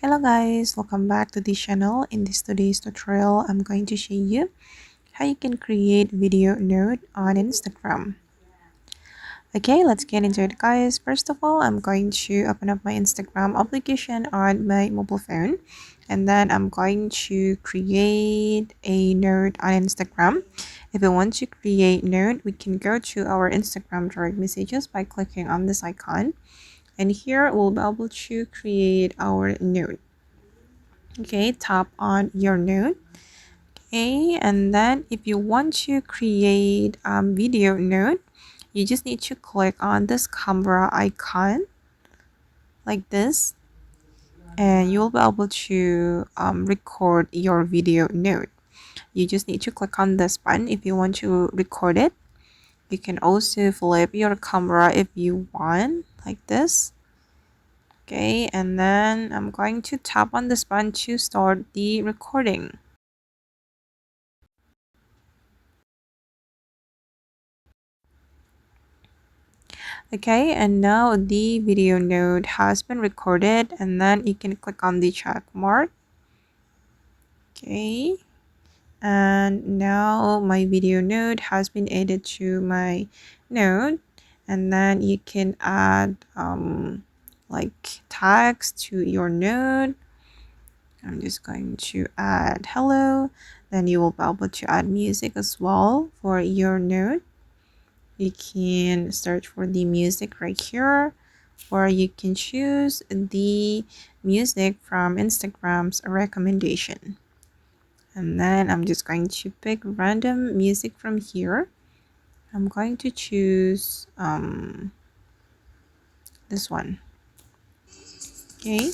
Hello guys, welcome back to the channel. In this today's tutorial, I'm going to show you how you can create video note on Instagram. Okay, let's get into it guys. First of all, I'm going to open up my Instagram application on my mobile phone, and then I'm going to create a note on Instagram. If we want to create note, we can go to our Instagram direct messages by clicking on this icon, and here we'll be able to create our note. Okay, tap on your note. Okay, and then if you want to create video note, you just need to click on this camera icon like this, and you'll be able to record your video note. You just need to click on this button if you want to record it. You can also flip your camera if you want, like this. Okay, and then I'm going to tap on this button to start the recording. Okay, and now the video note has been recorded, and then you can click on the check mark. Okay, and now my video note has been added to my note, and then you can add like tags to your note. I'm just going to add hello, then you will be able to add music as well for your note. You can search for the music right here, or you can choose the music from Instagram's recommendation. And then I'm just going to pick random music from here. I'm going to choose this one. Okay,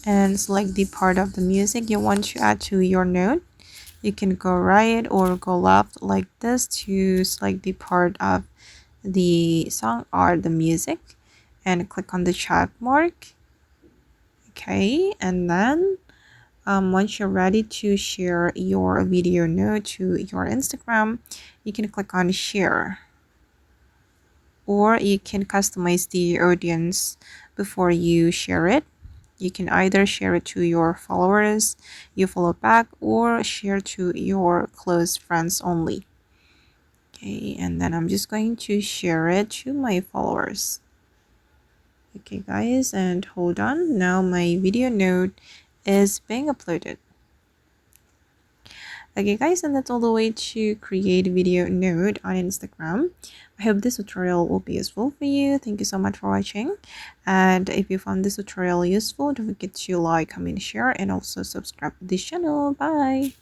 and select the part of the music you want to add to your note. You can go right or go left like this to select the part of the song or the music, and click on the check mark. Okay, and then once you're ready to share your video note to your Instagram, you can click on share, or you can customize the audience before you share it. You can either share it to your followers you follow back, or share to your close friends only. Okay, and then I'm just going to share it to my followers. Okay guys, and hold on, now my video note is being uploaded. Okay guys, and that's all the way to create video note on Instagram. I hope this tutorial will be useful for you. Thank you so much for watching, and if you found this tutorial useful, don't forget to like, comment, share, and also subscribe to this channel. Bye.